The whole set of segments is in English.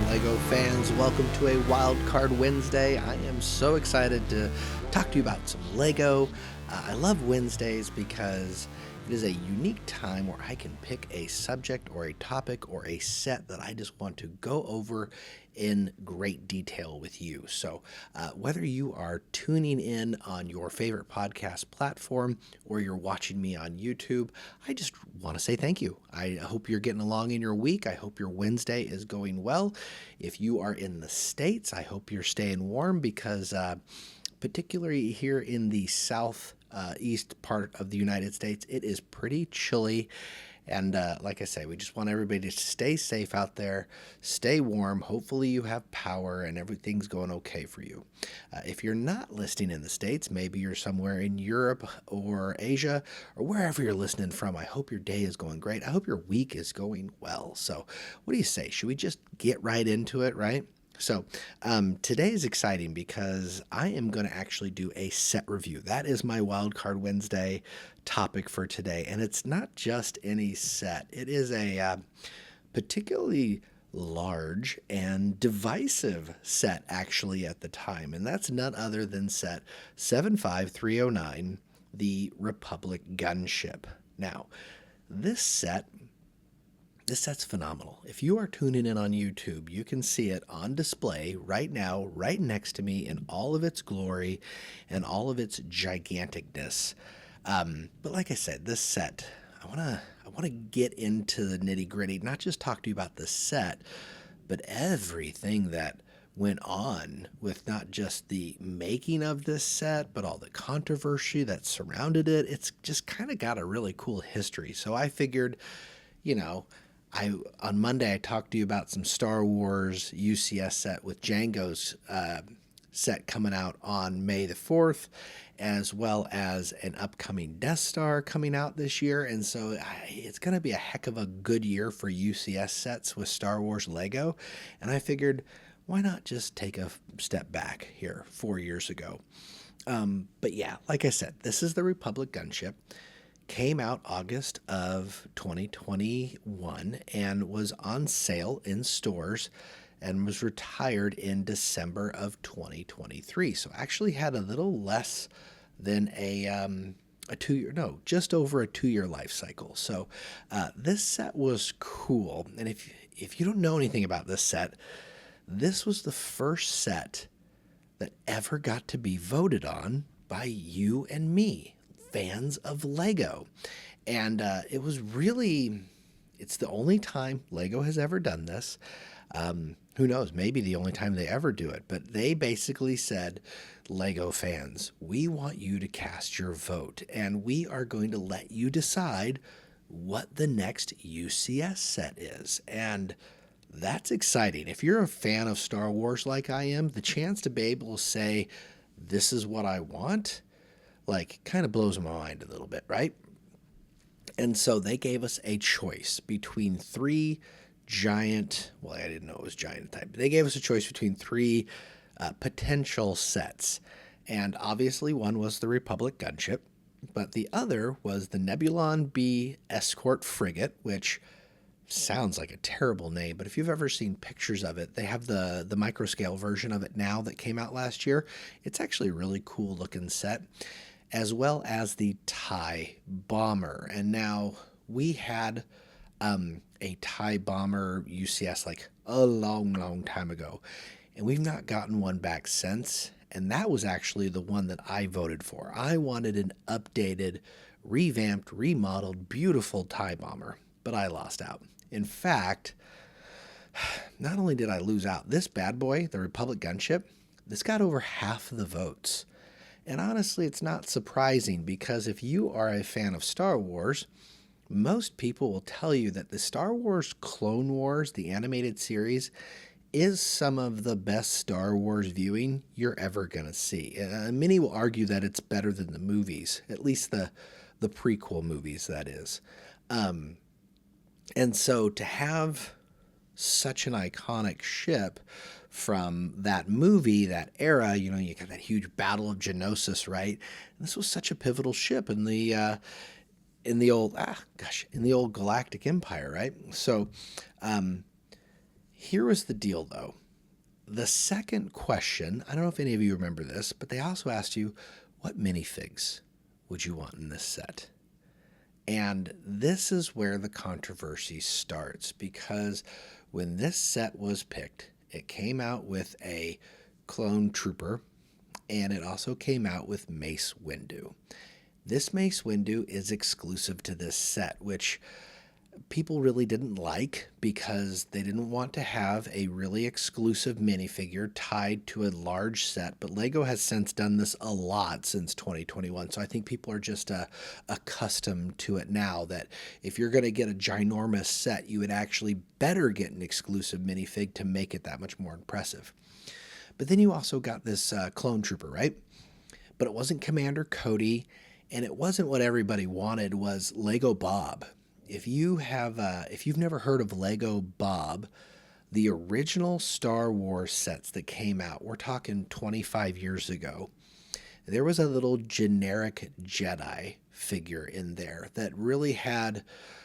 LEGO fans. Welcome to a Wild Card Wednesday. I am so excited to talk to you about some LEGO. I love Wednesdays because it is a unique time where I can pick a subject or a topic or a set that I just want to go over in great detail with you. So whether you are tuning in on your favorite podcast platform or you're watching me on YouTube, I just want to say thank you. I hope you're getting along in your week. I hope your Wednesday is going well. If you are in the States, I hope you're staying warm because particularly here in the southeast part of the United States, it is pretty chilly. And like I say, we just want everybody to stay safe out there, stay warm. Hopefully you have power and everything's going okay for you. If you're not listening in the States, maybe you're somewhere in Europe or Asia or wherever you're listening from, I hope your day is going great. I hope your week is going well. So what do you say? Should we just get right into it, right? So today is exciting because I am going to actually do a set review. That is my Wildcard Wednesday topic for today. And it's not just any set. It is a particularly large and divisive set actually at the time. And that's none other than set 75309, the Republic Gunship. Now, this set's phenomenal. If you are tuning in on YouTube, you can see it on display right now, right next to me in all of its glory and all of its giganticness. But like I said, this set, I want to get into the nitty-gritty, not just talk to you about the set, but everything that went on with not just the making of this set, but all the controversy that surrounded it. It's just kind of got a really cool history. So I figured, on Monday, I talked to you about some Star Wars UCS set with Django's set coming out on May the 4th, as well as an upcoming Death Star coming out this year. And so it's going to be a heck of a good year for UCS sets with Star Wars LEGO. And I figured, why not just take a step back here 4 years ago? But yeah, like I said, this is the Republic Gunship. Came out August of 2021 and was on sale in stores and was retired in December of 2023. So actually had a little less than just over a 2-year life cycle. So this set was cool. And if you don't know anything about this set, this was the first set that ever got to be voted on by you and me, fans of LEGO. And it's the only time LEGO has ever done this. Who knows, maybe the only time they ever do it, but they basically said, LEGO fans, we want you to cast your vote and we are going to let you decide what the next UCS set is. And that's exciting. If you're a fan of Star Wars like I am, the chance to be able to say, this is what I want, kind of blows my mind a little bit, right? And so they gave us a choice between three giant, I didn't know it was giant type. They gave us a choice between three potential sets. And obviously one was the Republic Gunship, but the other was the Nebulon B Escort Frigate, which sounds like a terrible name, but if you've ever seen pictures of it, they have the microscale version of it now that came out last year. It's actually a really cool looking set, as well as the TIE Bomber. And now we had a TIE Bomber UCS a long time ago, and we've not gotten one back since. And that was actually the one that I voted for. I wanted an updated, revamped, remodeled, beautiful TIE Bomber, but I lost out. In fact, not only did I lose out, this bad boy, the Republic Gunship, this got over half of the votes. And honestly, it's not surprising because if you are a fan of Star Wars, most people will tell you that the Star Wars Clone Wars, the animated series, is some of the best Star Wars viewing you're ever going to see. Many will argue that it's better than the movies, at least the prequel movies, that is. And so to have such an iconic ship from that movie, that era, you got that huge Battle of Geonosis, right? And this was such a pivotal ship in the old Galactic Empire, right? So Here was the deal, though. The second question, I don't know if any of you remember this, but they also asked you, what minifigs would you want in this set? And this is where the controversy starts, because when this set was picked, it came out with a clone trooper, and it also came out with Mace Windu. This Mace Windu is exclusive to this set, which people really didn't like because they didn't want to have a really exclusive minifigure tied to a large set. But LEGO has since done this a lot since 2021. So I think people are just accustomed to it now, that if you're going to get a ginormous set, you would actually better get an exclusive minifig to make it that much more impressive. But then you also got this clone trooper, right? But it wasn't Commander Cody, and it wasn't what everybody wanted, was Lego Bob. If you've never heard of Lego Bob, the original Star Wars sets that came out, we're talking 25 years ago, there was a little generic Jedi figure in there that really had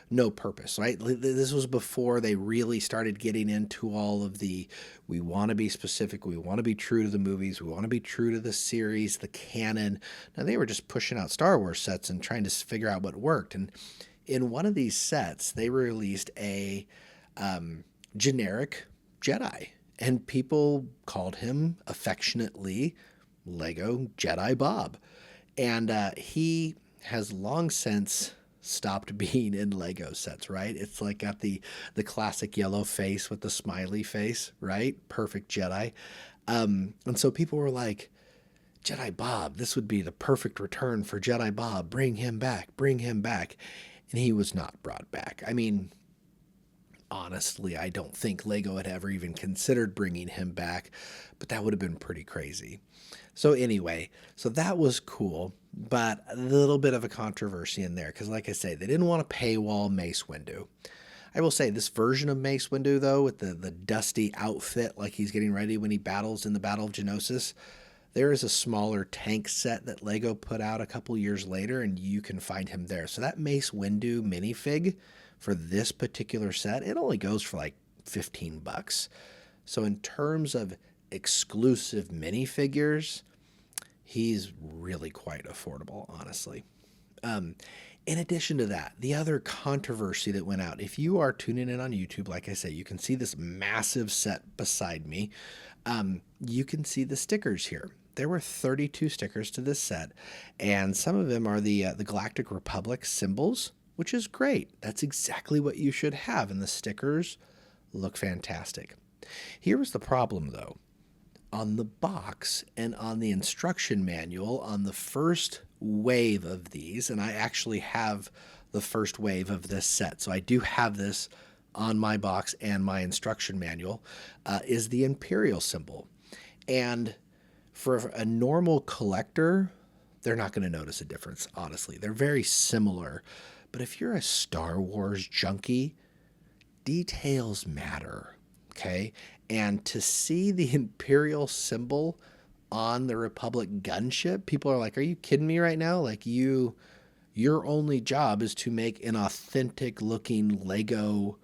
no purpose, right? This was before they really started getting into all of the, we want to be specific, we want to be true to the movies, we want to be true to the series, the canon. Now, they were just pushing out Star Wars sets and trying to figure out what worked. And in one of these sets, they released a generic Jedi, and people called him affectionately Lego Jedi Bob. And he has long since stopped being in Lego sets, right? It's like got the classic yellow face with the smiley face, right? Perfect Jedi. And so people were like, Jedi Bob, this would be the perfect return for Jedi Bob. Bring him back, bring him back. And he was not brought back. I mean, honestly, I don't think Lego had ever even considered bringing him back, but that would have been pretty crazy. So anyway, so that was cool, but a little bit of a controversy in there, because like I say, they didn't want to paywall Mace Windu. I will say this version of Mace Windu, though, with the dusty outfit like he's getting ready when he battles in the Battle of Geonosis, there is a smaller tank set that LEGO put out a couple years later, and you can find him there. So that Mace Windu minifig for this particular set, it only goes for like $15. So in terms of exclusive minifigures, he's really quite affordable, honestly. In addition to that, the other controversy that went out, if you are tuning in on YouTube, like I say, you can see this massive set beside me. You can see the stickers here. There were 32 stickers to this set, and some of them are the Galactic Republic symbols, which is great. That's exactly what you should have, and the stickers look fantastic. Here was the problem, though. On the box and on the instruction manual, on the first wave of these, and I actually have the first wave of this set, so I do have this on my box and my instruction manual, is the Imperial symbol. And for a normal collector, they're not going to notice a difference, honestly. They're very similar. But if you're a Star Wars junkie, details matter, okay? And to see the Imperial symbol on the Republic gunship, people are like, are you kidding me right now? Like, your only job is to make an authentic looking Lego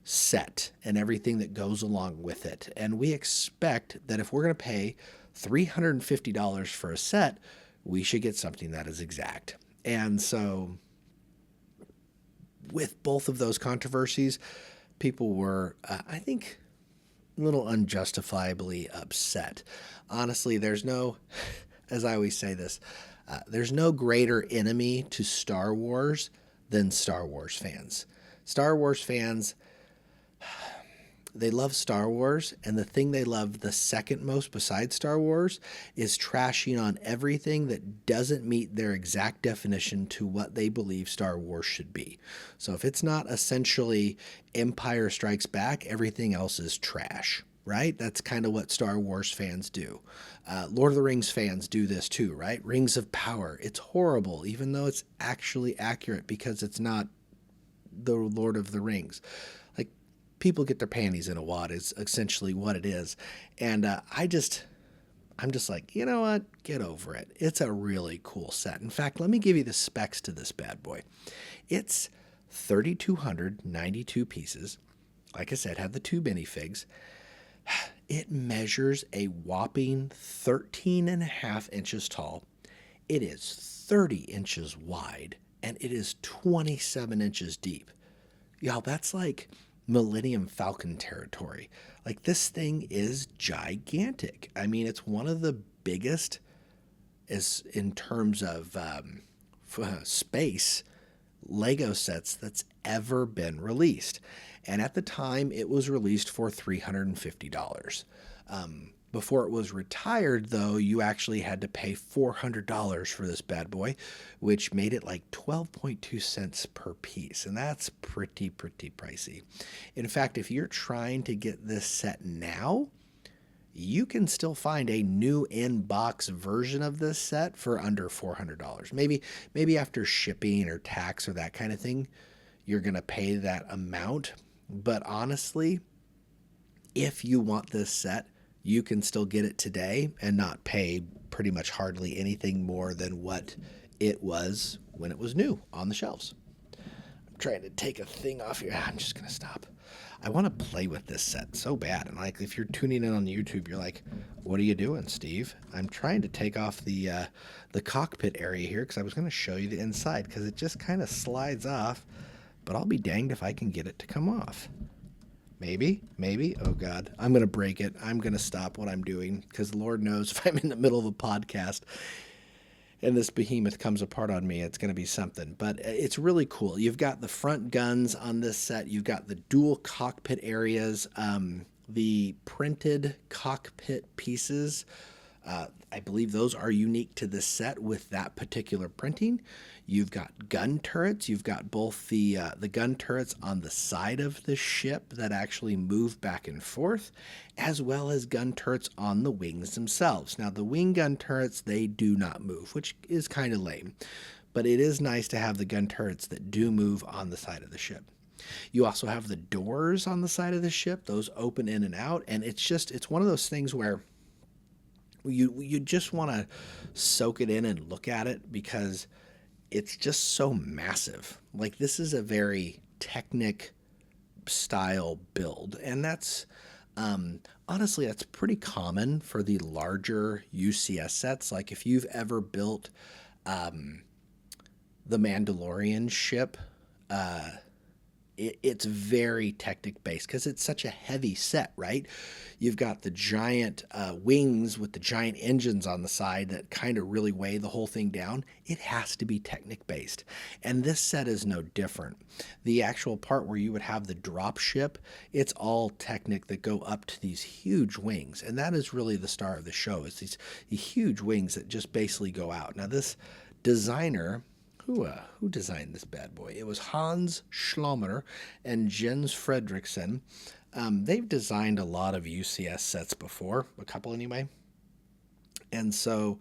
set and everything that goes along with it. And we expect that if we're going to pay $350 for a set, we should get something that is exact. And so with both of those controversies, people were, I think, a little unjustifiably upset. Honestly, there's no, as I always say this, there's no greater enemy to Star Wars than Star Wars fans. Star Wars fans, they love Star Wars, and the thing they love the second most besides Star Wars is trashing on everything that doesn't meet their exact definition to what they believe Star Wars should be. So if it's not essentially Empire Strikes Back, everything else is trash, right? That's kind of what Star Wars fans do. Lord of the Rings fans do this too, right? Rings of Power. It's horrible, even though it's actually accurate because it's not the Lord of the Rings. Like, people get their panties in a wad is essentially what it is. And I'm just like, you know what? Get over it. It's a really cool set. In fact, let me give you the specs to this bad boy. It's 3,292 pieces, like I said, had the two minifigs. It measures a whopping 13 and a half inches tall. It is 30 inches wide, and it is 27 inches deep. Y'all, that's like Millennium Falcon territory. Like, this thing is gigantic. I mean, it's one of the biggest as in terms of space Lego sets that's ever been released. And at the time, it was released for $350. Before it was retired, though, you actually had to pay $400 for this bad boy, which made it like 12.2 cents per piece. And that's pretty pricey. In fact, if you're trying to get this set now, you can still find a new in-box version of this set for under $400. Maybe after shipping or tax or that kind of thing, you're going to pay that amount. But honestly, if you want this set, you can still get it today and not pay pretty much hardly anything more than what it was when it was new on the shelves. I'm trying to take a thing off here. I'm just going to stop. I want to play with this set so bad. And like, if you're tuning in on YouTube, you're like, what are you doing, Steve? I'm trying to take off the cockpit area here because I was going to show you the inside because it just kind of slides off. But I'll be danged if I can get it to come off. Maybe. Oh, God. I'm going to break it. I'm going to stop what I'm doing because Lord knows if I'm in the middle of a podcast and this behemoth comes apart on me, it's going to be something. But it's really cool. You've got the front guns on this set. You've got the dual cockpit areas, the printed cockpit pieces. I believe those are unique to this set with that particular printing. You've got gun turrets. You've got both the gun turrets on the side of the ship that actually move back and forth, as well as gun turrets on the wings themselves. Now, the wing gun turrets, they do not move, which is kind of lame, but it is nice to have the gun turrets that do move on the side of the ship. You also have the doors on the side of the ship. Those open in and out, and it's one of those things where you just want to soak it in and look at it because it's just so massive. Like, this is a very Technic style build, and that's honestly, that's pretty common for the larger UCS sets. Like, if you've ever built the Mandalorian ship, it's very Technic based because it's such a heavy set, right? You've got the giant wings with the giant engines on the side that kind of really weigh the whole thing down. It has to be Technic based. And this set is no different. The actual part where you would have the drop ship, it's all Technic that go up to these huge wings. And that is really the star of the show, is these huge wings that just basically go out. Now, this designer, who designed this bad boy? It was Hans Schlommer and Jens Fredriksson. They've designed a lot of UCS sets before, a couple anyway. And so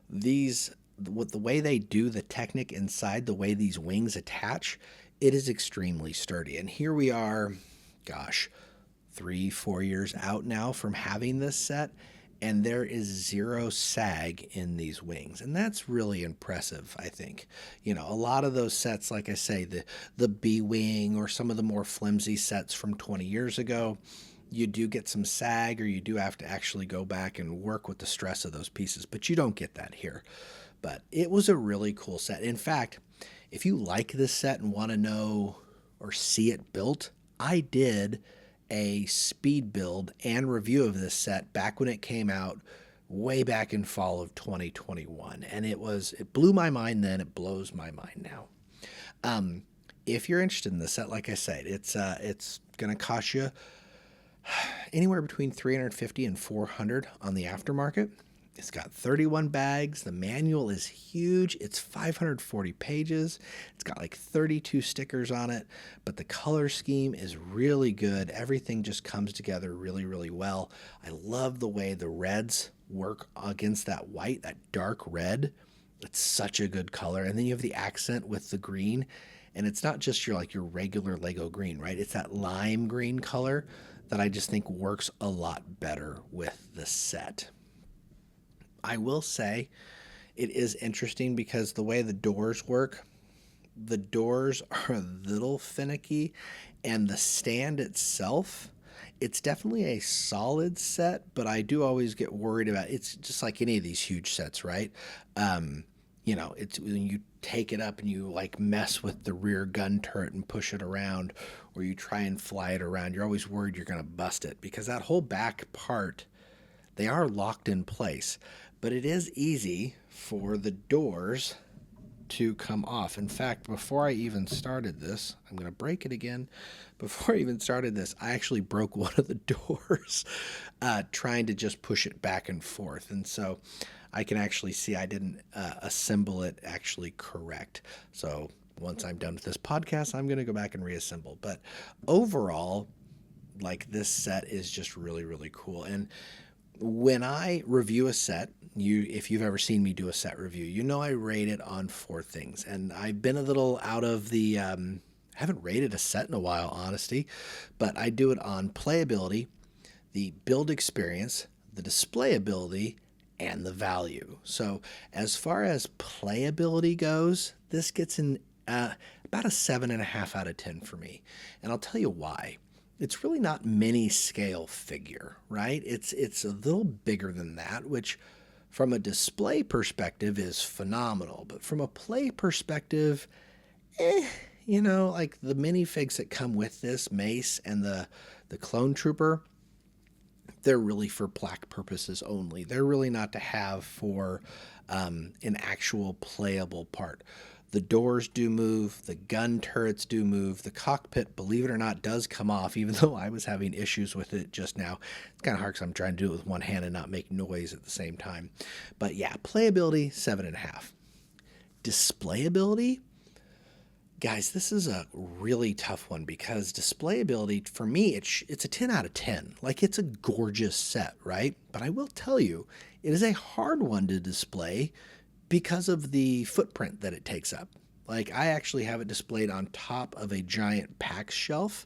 with the way they do the Technic inside, the way these wings attach, it is extremely sturdy. And here we are, 3-4 years out now from having this set, and there is zero sag in these wings. And that's really impressive, I think. You know, a lot of those sets, like I say, the B-Wing or some of the more flimsy sets from 20 years ago, you do get some sag, or you do have to actually go back and work with the stress of those pieces. But you don't get that here. But it was a really cool set. In fact, if you like this set and want to know or see it built, I did a speed build and review of this set back when it came out way back in fall of 2021. And it blew my mind then. It blows my mind now. If you're interested in this set, like I said, it's going to cost you anywhere between $350 and $400 on the aftermarket. It's got 31 bags. The manual is huge. It's 540 pages. It's got like 32 stickers on it, but the color scheme is really good. Everything just comes together really, really well. I love the way the reds work against that white, that dark red. It's such a good color. And then you have the accent with the green, and it's not just your regular Lego green, right? It's that lime green color that I just think works a lot better with the set. I will say it is interesting because the way the doors work, the doors are a little finicky, and the stand itself, it's definitely a solid set, but I do always get worried about it's just like any of these huge sets, right? It's when you take it up and you like mess with the rear gun turret and push it around, or you try and fly it around, you're always worried you're going to bust it because that whole back part, they are locked in place, but it is easy for the doors to come off. In fact, before I even started this, I'm going to break it again. Before I even started this, I actually broke one of the doors trying to just push it back and forth. And so I can actually see I didn't assemble it actually correct. So once I'm done with this podcast, I'm going to go back and reassemble. But overall, like this set is just really, really cool. And when I review a set, if you've ever seen me do a set review, you know I rate it on 4 things. And I've been a little out of the, haven't rated a set in a while, honestly, but I do it on playability, the build experience, the display ability, and the value. So as far as playability goes, this gets in about a 7.5 out of 10 for me. And I'll tell you why. It's really not mini scale figure, right? It's a little bigger than that, which from a display perspective is phenomenal. But from a play perspective, like the minifigs that come with this Mace and the Clone Trooper, they're really for plaque purposes only. They're really not to have for an actual playable part. The doors do move, the gun turrets do move, the cockpit, believe it or not, does come off, even though I was having issues with it just now. It's kind of hard because I'm trying to do it with one hand and not make noise at the same time. But yeah, playability, 7.5. Displayability, guys, this is a really tough one because displayability, for me, it's a 10 out of 10. Like, it's a gorgeous set, right? But I will tell you, it is a hard one to display because of the footprint that it takes up. Like, I actually have it displayed on top of a giant PAX shelf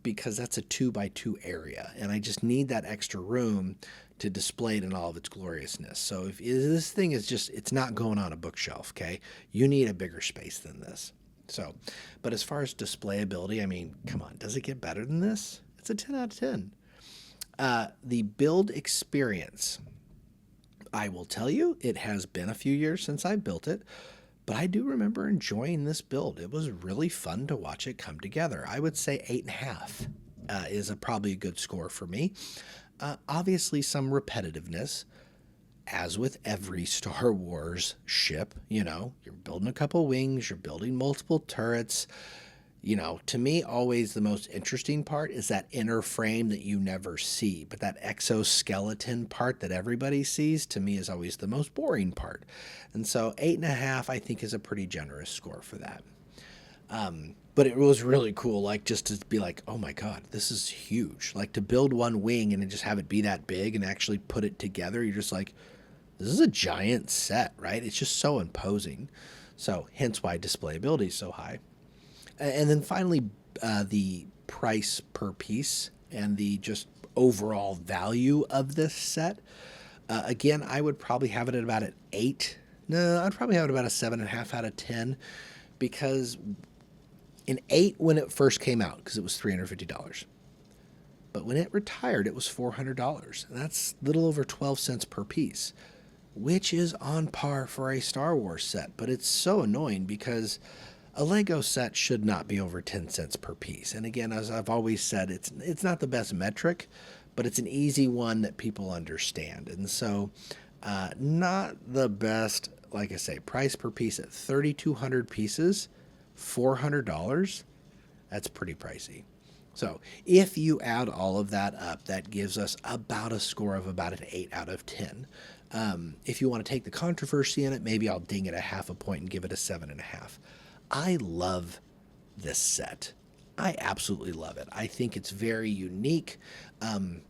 because that's a 2x2 area, and I just need that extra room to display it in all of its gloriousness. So if this thing is just, it's not going on a bookshelf, okay? You need a bigger space than this. So, but as far as displayability, I mean, come on, does it get better than this? It's a 10 out of 10. The build experience. I will tell you, it has been a few years since I built it, but I do remember enjoying this build. It was really fun to watch it come together. I would say 8.5 is probably a good score for me. Obviously, some repetitiveness, as with every Star Wars ship. You're building a couple wings, you're building multiple turrets. To me, always the most interesting part is that inner frame that you never see. But that exoskeleton part that everybody sees, to me, is always the most boring part. And so 8.5, I think, is a pretty generous score for that. But it was really cool, like, just to be like, oh my God, this is huge. Like, to build one wing and just have it be that big and actually put it together, you're just like, this is a giant set, right? It's just so imposing. So hence why displayability is so high. And then finally, the price per piece and the just overall value of this set. Again, I would probably have it at about an 8. No, I'd probably have it about a 7.5 out of 10 because an 8 when it first came out because it was $350. But when it retired, it was $400. And that's a little over 12 cents per piece, which is on par for a Star Wars set. But it's so annoying because a Lego set should not be over 10 cents per piece. And again, as I've always said, it's not the best metric, but it's an easy one that people understand. And so not the best, like I say, price per piece at 3,200 pieces, $400. That's pretty pricey. So if you add all of that up, that gives us about a score of about an 8 out of 10. If you want to take the controversy in it, maybe I'll ding it a half a point and give it a 7.5. I love this set. I absolutely love it. I think it's very unique. In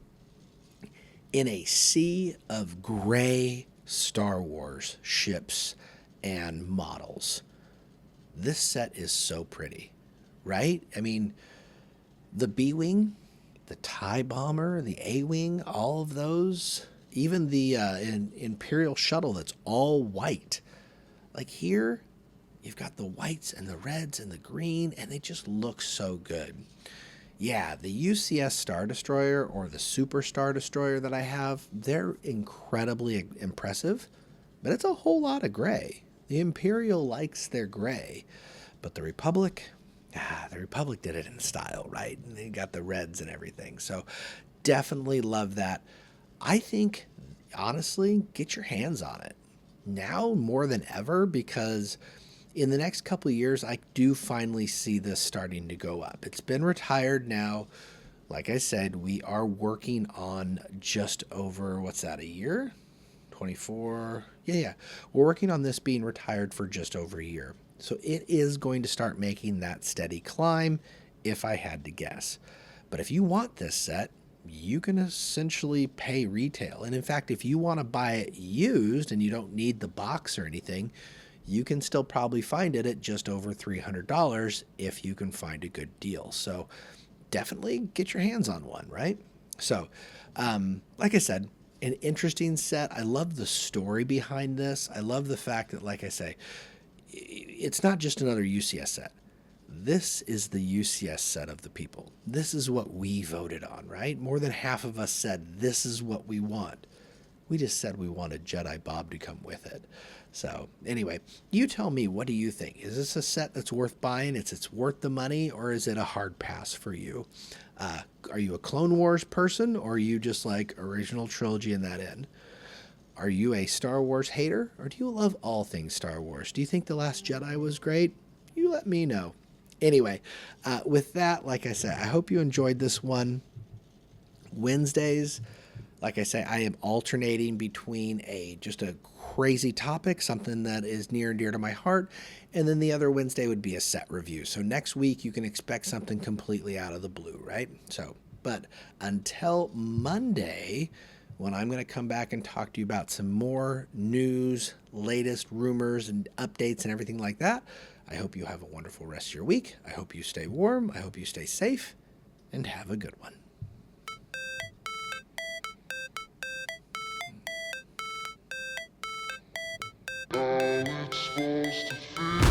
a sea of gray Star Wars ships and models, this set is so pretty, right? I mean, the B-Wing, the TIE Bomber, the A-Wing, all of those, even the Imperial Shuttle that's all white. Like here, You've got the whites and the reds and the green, and they just look so good. Yeah, the UCS Star Destroyer or the Super Star Destroyer that I have, they're incredibly impressive, but it's a whole lot of gray. The Imperial likes their gray, but the Republic did it in style, right? And they got the reds and everything. So definitely love that. I think, honestly, get your hands on it now more than ever, because in the next couple of years, I do finally see this starting to go up. It's been retired now. Like I said, we are working on just over, what's that, a year? 24. Yeah. We're working on this being retired for just over a year. So it is going to start making that steady climb, if I had to guess. But if you want this set, you can essentially pay retail. And in fact, if you want to buy it used and you don't need the box or anything, you can still probably find it at just over $300 if you can find a good deal. So definitely get your hands on one, right? So, like I said, an interesting set. I love the story behind this. I love the fact that, like I say, it's not just another UCS set. This is the UCS set of the people. This is what we voted on, right? More than half of us said this is what we want. We just said we wanted Jedi Bob to come with it. So anyway, you tell me, what do you think? Is this a set that's worth buying? It's worth the money, or is it a hard pass for you? Are you a Clone Wars person, or are you just like original trilogy and that end? Are you a Star Wars hater, or do you love all things Star Wars? Do you think The Last Jedi was great? You let me know. Anyway, with that, like I said, I hope you enjoyed this one. Wednesdays, like I say, I am alternating between just a crazy topic, something that is near and dear to my heart, and then the other Wednesday would be a set review. So next week you can expect something completely out of the blue, right? So, but until Monday, when I'm going to come back and talk to you about some more news, latest rumors and updates and everything like that, I hope you have a wonderful rest of your week. I hope you stay warm. I hope you stay safe, and have a good one. How it's supposed to feel.